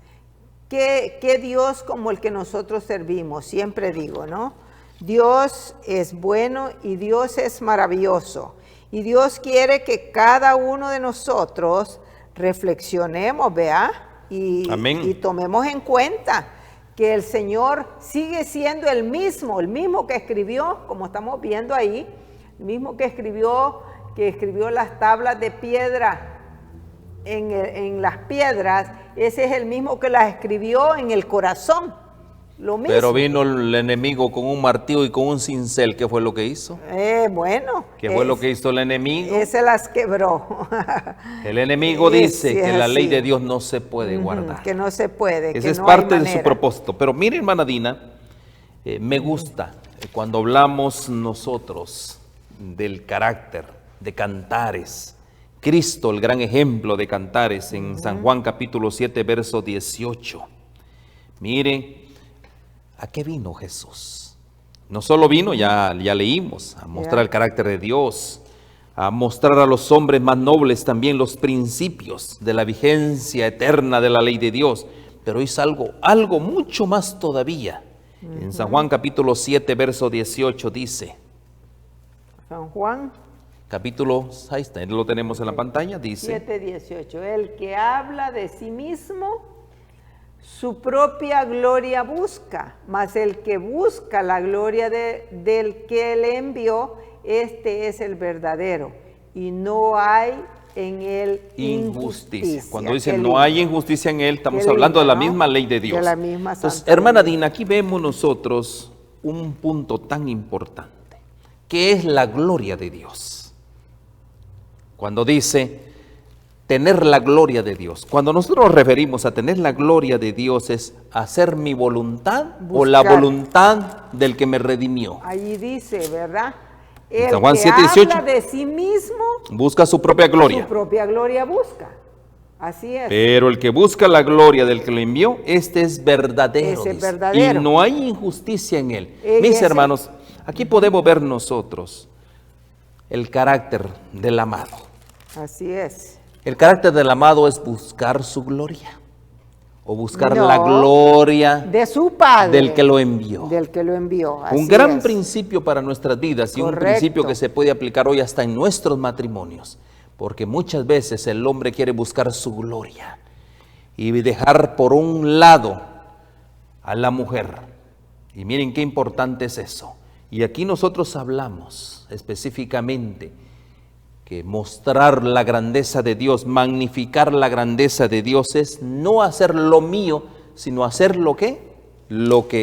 ¿Qué Dios como el que nosotros servimos? Siempre digo, ¿no? Dios es bueno y Dios es maravilloso. Y Dios quiere que cada uno de nosotros reflexionemos, ¿vea? Y tomemos en cuenta que el Señor sigue siendo el mismo que escribió, como estamos viendo ahí, el mismo que escribió las tablas de piedra en las piedras, ese es el mismo que las escribió en el corazón, lo mismo. Pero vino el enemigo con un martillo y con un cincel, ¿qué fue lo que hizo? ¿Qué fue lo que hizo el enemigo? Ese las quebró. El enemigo dice que la ley de Dios no se puede guardar. Que no se puede. Esa es parte de su propósito. Pero mire, hermana Dina, me gusta cuando hablamos nosotros del carácter de Cantares. Cristo, el gran ejemplo de Cantares, en San Juan capítulo 7, verso 18. Mire, ¿a qué vino Jesús? No solo vino, ya leímos, a mostrar el carácter de Dios, a mostrar a los hombres más nobles también los principios de la vigencia eterna de la ley de Dios, pero hizo algo mucho más todavía. En San Juan capítulo 7, verso 18 dice. San Juan capítulo, ahí está, lo tenemos en la pantalla, dice 7:18, el que habla de sí mismo, su propia gloria busca, mas el que busca la gloria del que le envió, este es el verdadero, y no hay en él injusticia. Cuando dice no hay injusticia en él, estamos hablando de la misma ley de Dios. De la misma Entonces, hermana Dina, aquí vemos nosotros un punto tan importante, que es la gloria de Dios. Cuando dice tener la gloria de Dios, cuando nosotros nos referimos a tener la gloria de Dios, es hacer mi voluntad o la voluntad del que me redimió. Allí dice, ¿verdad? El San Juan que 7:18 habla de sí mismo, busca su propia gloria. Su propia gloria busca. Así es. Pero el que busca la gloria del que lo envió, este es verdadero. Ese es verdadero. Y no hay injusticia en él. Mis hermanos, aquí podemos ver nosotros el carácter del amado. Así es. El carácter del amado es buscar su gloria o buscar la gloria de su Padre, del que lo envió. Del que lo envió. Así un gran es. Principio para nuestras vidas y Correcto. Un principio que se puede aplicar hoy hasta en nuestros matrimonios, porque muchas veces el hombre quiere buscar su gloria y dejar por un lado a la mujer. Y miren qué importante es eso. Y aquí nosotros hablamos específicamente que mostrar la grandeza de Dios, magnificar la grandeza de Dios es no hacer lo mío, sino hacer lo que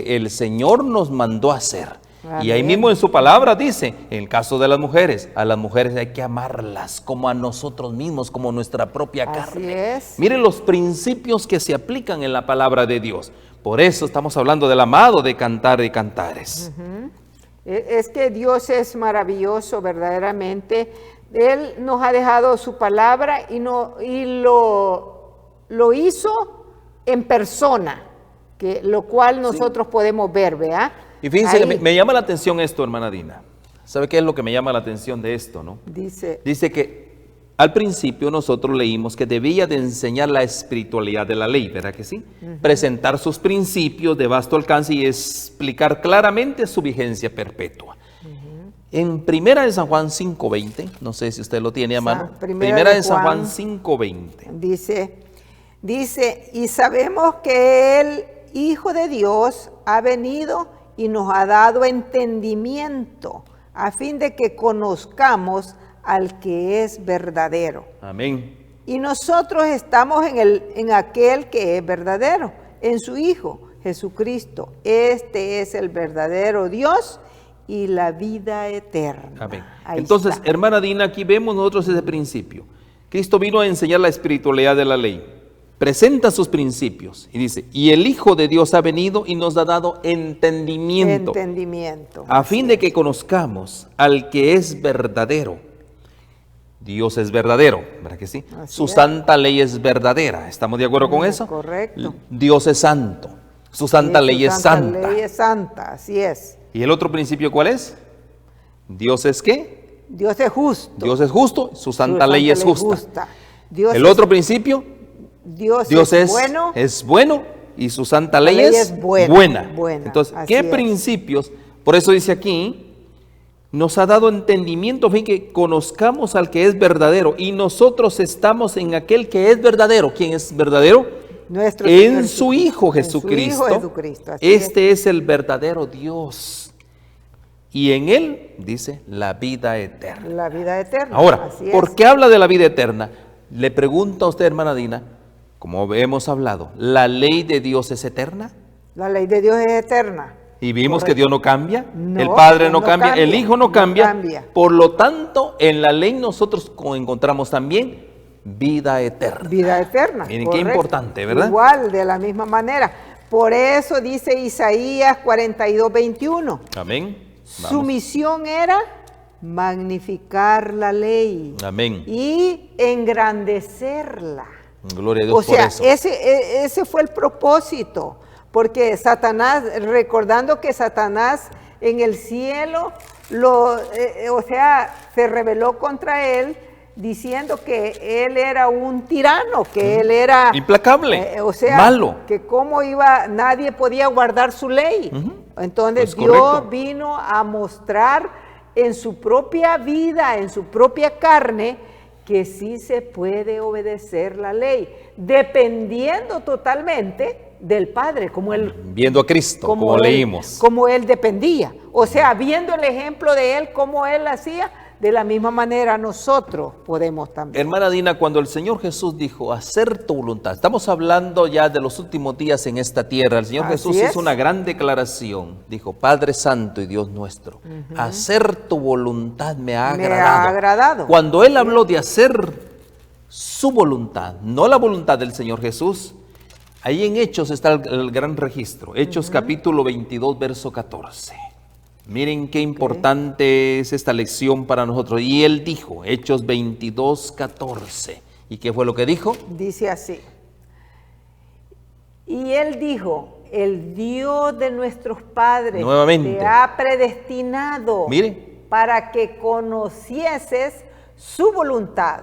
el Señor nos mandó a hacer. Amén. Y ahí mismo en su palabra dice, en el caso de las mujeres, a las mujeres hay que amarlas como a nosotros mismos, como nuestra propia carne. Así es. Miren los principios que se aplican en la palabra de Dios. Por eso estamos hablando del amado de Cantar de Cantares. Es que Dios es maravilloso verdaderamente. Él nos ha dejado su palabra y lo hizo en persona, lo cual nosotros podemos ver, ¿verdad? Y fíjense que me llama la atención esto, hermana Dina. ¿Sabe qué es lo que me llama la atención de esto, no? Dice que al principio nosotros leímos que debía de enseñar la espiritualidad de la ley, ¿verdad que sí? Presentar sus principios de vasto alcance y explicar claramente su vigencia perpetua. En Primera de San Juan 5:20, no sé si usted lo tiene a mano. Primera de San Juan 5:20. Dice, y sabemos que el Hijo de Dios ha venido y nos ha dado entendimiento a fin de que conozcamos al que es verdadero. Amén. Y nosotros estamos en aquel que es verdadero, en su Hijo Jesucristo. Este es el verdadero Dios y la vida eterna. Amén. Ahí Entonces, está. hermana Dina, aquí vemos nosotros ese principio. Cristo vino a enseñar la espiritualidad de la ley. Presenta sus principios y dice, y el Hijo de Dios ha venido y nos ha dado entendimiento. A fin de que conozcamos al que es verdadero. Dios es verdadero, ¿verdad que sí? Su santa ley es verdadera. ¿Estamos de acuerdo con eso? Correcto. Dios es santo. Su santa ley es santa. Su ley es santa, así es. ¿Y el otro principio cuál es? Dios es ¿qué? Dios es justo. Dios es justo, su santa ley es justa. El otro principio, Dios es bueno y su santa ley es buena. Entonces, ¿qué principios? Por eso dice aquí, nos ha dado entendimiento, a fin que conozcamos al que es verdadero, y nosotros estamos en aquel que es verdadero. ¿Quién es verdadero? En su Hijo Jesucristo. Este es el verdadero Dios. Y en él, dice, la vida eterna. La vida eterna. Ahora, ¿por qué habla de la vida eterna? Le pregunto a usted, hermana Dina, como hemos hablado, ¿la ley de Dios es eterna? La ley de Dios es eterna. Y vimos que Dios no cambia, el Padre no cambia, el Hijo no cambia. Por lo tanto, en la ley nosotros encontramos también vida eterna. Vida eterna. Miren qué importante, ¿verdad? Igual, de la misma manera. Por eso dice Isaías 42:21. Amén. Vamos. Su misión era magnificar la ley. Amén. Y engrandecerla. Gloria a Dios por eso. Ese fue el propósito. Porque Satanás, recordando que Satanás en el cielo, se rebeló contra él, diciendo que él era un tirano, que él era implacable, malo, que nadie podía guardar su ley. Entonces Dios vino a mostrar en su propia vida, en su propia carne, que sí se puede obedecer la ley, dependiendo totalmente del Padre, como él, viendo a Cristo, como leímos, como él dependía, viendo el ejemplo de él, como él hacía, de la misma manera nosotros podemos también. Hermana Dina, cuando el Señor Jesús dijo, hacer tu voluntad, estamos hablando ya de los últimos días en esta tierra, el Señor Jesús hizo una gran declaración, dijo, Padre Santo y Dios nuestro, hacer tu voluntad me ha agradado. Cuando Él habló de hacer su voluntad, no la voluntad del Señor Jesús, ahí en Hechos está el gran registro, Hechos capítulo 22, verso 14. Miren qué importante es esta lección para nosotros. Y Él dijo, Hechos 22, 14. ¿Y qué fue lo que dijo? Dice así. Y Él dijo, el Dios de nuestros padres nuevamente te ha predestinado, mire, para que conocieses su voluntad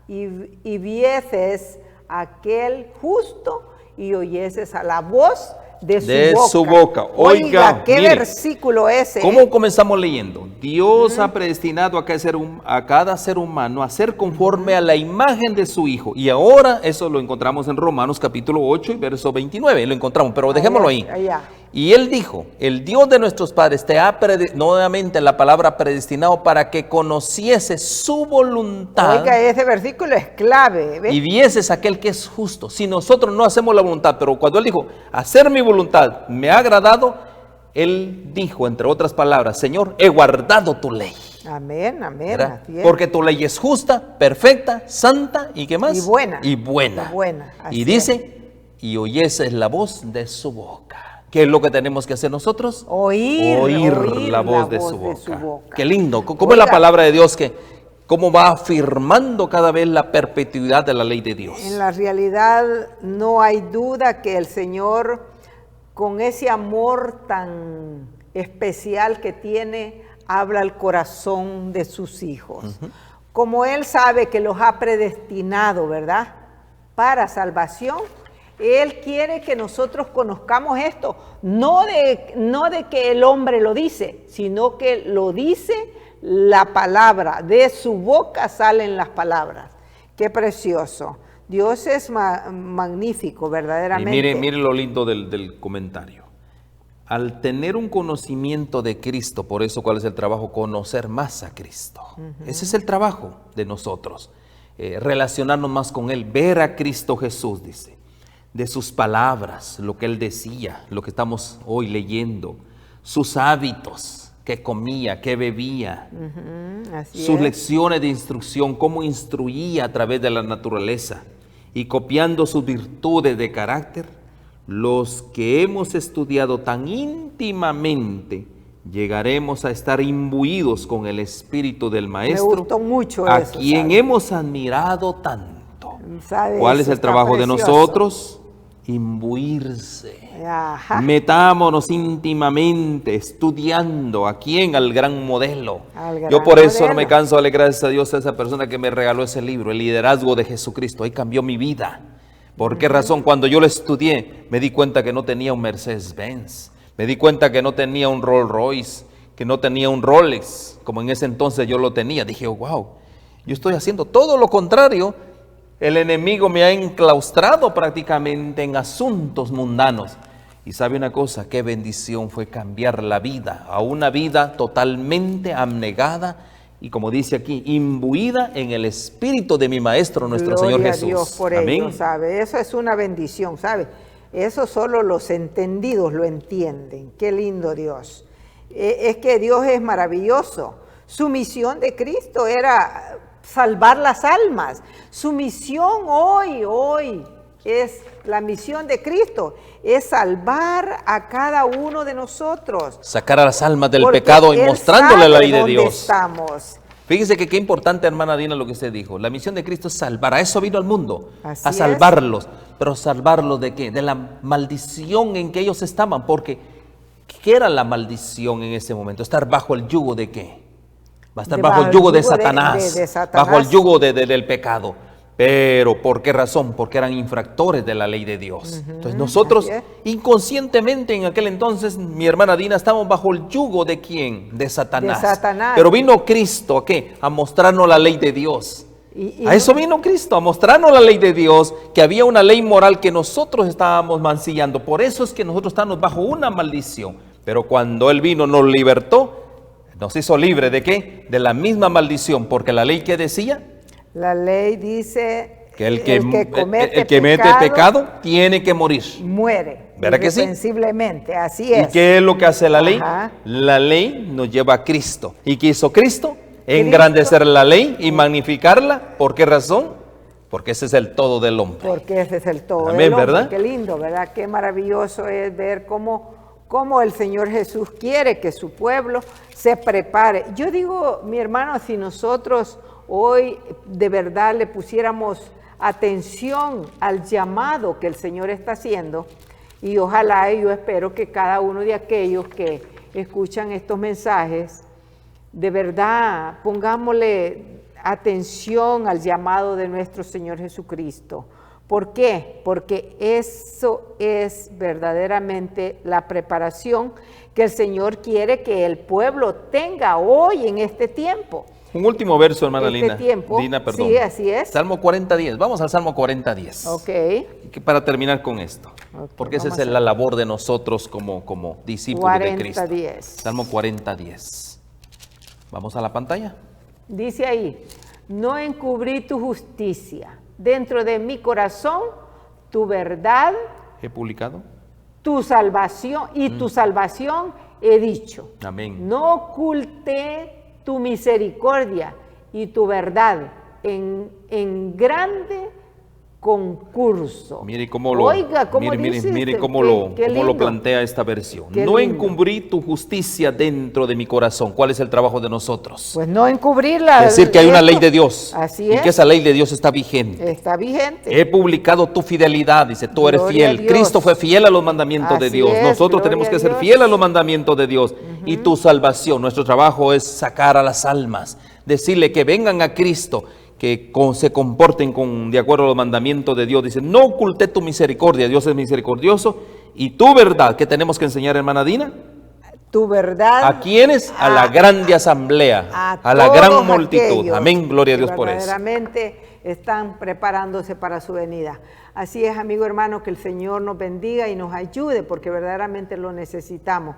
y vieses a aquel justo y oyeses a la voz de su boca. Oiga, qué versículo ese. ¿Cómo comenzamos leyendo? Dios ha predestinado a cada ser humano a ser conforme a la imagen de su Hijo. Y ahora eso lo encontramos en Romanos capítulo 8 y verso 29. Lo encontramos, pero dejémoslo ahí. Y Él dijo, el Dios de nuestros padres te ha nuevamente la palabra predestinado para que conociese su voluntad. Oiga, ese versículo es clave. ¿Ves? Y vieses aquel que es justo. Si nosotros no hacemos la voluntad, pero cuando Él dijo, hacer mi voluntad me ha agradado, Él dijo, entre otras palabras, Señor, he guardado tu ley. Amén, amén. Porque tu ley es justa, perfecta, santa y ¿qué más? Y buena. Y dice, y oyeses la voz de su boca. ¿Qué es lo que tenemos que hacer nosotros? Oír la voz de su boca. Qué lindo. ¿Cómo es la palabra de Dios cómo va afirmando cada vez la perpetuidad de la ley de Dios? En la realidad no hay duda que el Señor, con ese amor tan especial que tiene, habla al corazón de sus hijos. Como Él sabe que los ha predestinado, ¿verdad?, para salvación, Él quiere que nosotros conozcamos esto, no de que el hombre lo dice, sino que lo dice la palabra, de su boca salen las palabras. Qué precioso. Dios es magnífico, verdaderamente. Y mire lo lindo del comentario. Al tener un conocimiento de Cristo, por eso, ¿cuál es el trabajo? Conocer más a Cristo. Ese es el trabajo de nosotros. Relacionarnos más con Él, ver a Cristo Jesús, dice, de sus palabras, lo que Él decía, lo que estamos hoy leyendo, sus hábitos, qué comía, qué bebía, sus lecciones de instrucción, cómo instruía a través de la naturaleza, y copiando sus virtudes de carácter, los que hemos estudiado tan íntimamente, llegaremos a estar imbuidos con el espíritu del Maestro. Me gustó mucho a eso, quien ¿sabe? hemos admirado tanto. ¿Sabe? ¿Cuál es Eso el trabajo de precioso. nosotros? Imbuirse. Ajá. Metámonos íntimamente estudiando a quién, al gran modelo. Al Yo gran por eso no modelo. me canso de darle gracias a Dios a esa persona que me regaló ese libro, El liderazgo de Jesucristo. Ahí cambió mi vida. ¿Por qué razón? Cuando yo lo estudié, me di cuenta que no tenía un Mercedes-Benz. Me di cuenta que no tenía un Rolls Royce, que no tenía un Rolex, como en ese entonces yo lo tenía. Dije, wow, yo estoy haciendo todo lo contrario. El enemigo me ha enclaustrado prácticamente en asuntos mundanos. Y sabe una cosa, qué bendición fue cambiar la vida a una vida totalmente abnegada y, como dice aquí, imbuida en el espíritu de mi Maestro, nuestro Gloria Señor a Jesús. Dios por Amén. ello, ¿sabe? Eso es una bendición, ¿sabe? Eso solo los entendidos lo entienden. Qué lindo Dios. Es que Dios es maravilloso. Su misión de Cristo era salvar las almas. Su misión hoy es la misión de Cristo, es salvar a cada uno de nosotros. Sacar a las almas del Porque pecado y Él mostrándole la sabe ley de dónde Dios. estamos. Fíjese que qué importante, hermana Dina, lo que usted dijo. La misión de Cristo es salvar. A eso vino al mundo, Así a salvarlos. Pero ¿salvarlos de qué? De la maldición en que ellos estaban. Porque, ¿qué era la maldición en ese momento? Estar bajo el yugo de qué. Va a estar bajo el yugo de Satanás, de Satanás. bajo el yugo del pecado. Pero, ¿por qué razón? Porque eran infractores de la ley de Dios. Entonces nosotros, así es. inconscientemente en aquel entonces, mi hermana Dina, estábamos bajo el yugo de ¿quién? De Satanás. De Satanás. Pero vino Cristo, ¿a qué? A mostrarnos la ley de Dios. Y A eso vino Cristo, a mostrarnos la ley de Dios, que había una ley moral que nosotros estábamos mancillando. Por eso es que nosotros estamos bajo una maldición. Pero cuando Él vino, nos libertó, nos hizo libre ¿de qué? De la misma maldición, porque la ley que decía la ley dice que el que comete mete pecado tiene que morir. muere. ¿Verdad que sí? Irreprensiblemente, así ¿Y es. qué es lo que hace la ley? Ajá. La ley nos lleva a Cristo. ¿Y qué hizo Cristo? Engrandecer la ley y magnificarla. ¿Por qué razón? Porque ese es el todo del hombre. Porque ese es el todo Amén, del hombre. ¿verdad? Qué lindo, ¿verdad? Qué maravilloso es ver cómo el Señor Jesús quiere que su pueblo se prepare. Yo digo, mi hermano, si nosotros hoy de verdad le pusiéramos atención al llamado que el Señor está haciendo, y ojalá, y yo espero que cada uno de aquellos que escuchan estos mensajes, de verdad pongámosle atención al llamado de nuestro Señor Jesucristo. ¿Por qué? Porque eso es verdaderamente la preparación que el Señor quiere que el pueblo tenga hoy en este tiempo. Un último verso, hermana Este tiempo, Dina, perdón. sí, así es. Salmo 40:10. Vamos al Salmo 40:10. Ok. Para terminar con esto. Ok, Porque esa vamos es a- la labor de nosotros como discípulos de Cristo. 40:10. Salmo 40:10. Vamos a la pantalla. Dice ahí, no encubrí tu justicia, dentro de mi corazón tu verdad, He publicado. tu salvación y tu salvación he dicho. Amén. No oculté tu misericordia y tu verdad en grande concurso. Mire cómo lo, Oiga, ¿cómo mire dice? cómo Qué lo lindo. plantea esta versión. Qué No lindo. encubrí tu justicia dentro de mi corazón. ¿Cuál es el trabajo de nosotros? Pues no encubrirla. Es decir, que hay una ley de Dios. Así y es. que esa ley de Dios está vigente. Está vigente. He publicado tu fidelidad, dice, tú eres Gloria a fiel. Dios. Cristo fue fiel a los mandamientos de Así Dios. es, Nosotros gloria tenemos que a ser Dios. fieles a los mandamientos de Dios. Y tu salvación, nuestro trabajo es sacar a las almas, decirle que vengan a Cristo, se comporten de acuerdo a los mandamientos de Dios. Dice, no oculté tu misericordia, Dios es misericordioso. Y tu verdad, ¿qué tenemos que enseñar, hermana Dina? Tu verdad. ¿A quiénes? A la grande asamblea, a la gran multitud. Amén, gloria a Dios por eso. Verdaderamente están preparándose para su venida. Así es, amigo hermano, que el Señor nos bendiga y nos ayude, porque verdaderamente lo necesitamos.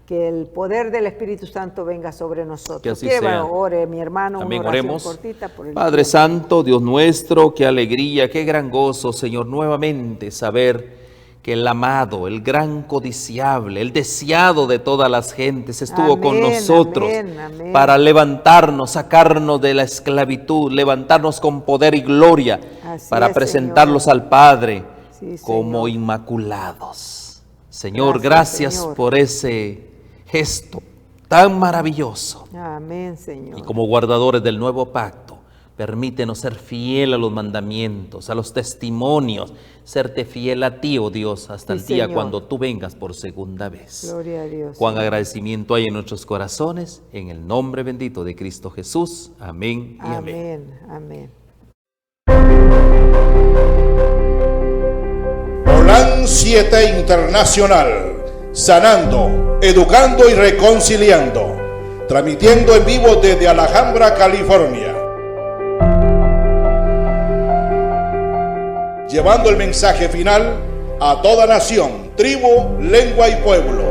Que el poder del Espíritu Santo venga sobre nosotros. Que así sea. Ore, mi hermano, También una oración oremos. cortita por el Padre tiempo. Santo, Dios nuestro, qué alegría, qué gran gozo, Señor, nuevamente saber que el amado, el gran codiciable, el deseado de todas las gentes estuvo con nosotros amén. para levantarnos, sacarnos de la esclavitud, levantarnos con poder y gloria Así para es, presentarlos Señor. al Padre Sí, como Señor. inmaculados. Señor, Gracias, gracias Señor. por ese gesto tan maravilloso. Amén, Señor. Y como guardadores del nuevo pacto, permítenos ser fiel a los mandamientos, a los testimonios, serte fiel a ti, oh Dios, hasta Sí, el día Señor. cuando tú vengas por segunda vez. Gloria a Dios. Cuán Señor. agradecimiento hay en nuestros corazones, en el nombre bendito de Cristo Jesús. Amén y amén. Amén, amén. Holan 7 Internacional, sanando, educando y reconciliando, transmitiendo en vivo desde Alhambra, California, llevando el mensaje final a toda nación, tribu, lengua y pueblo.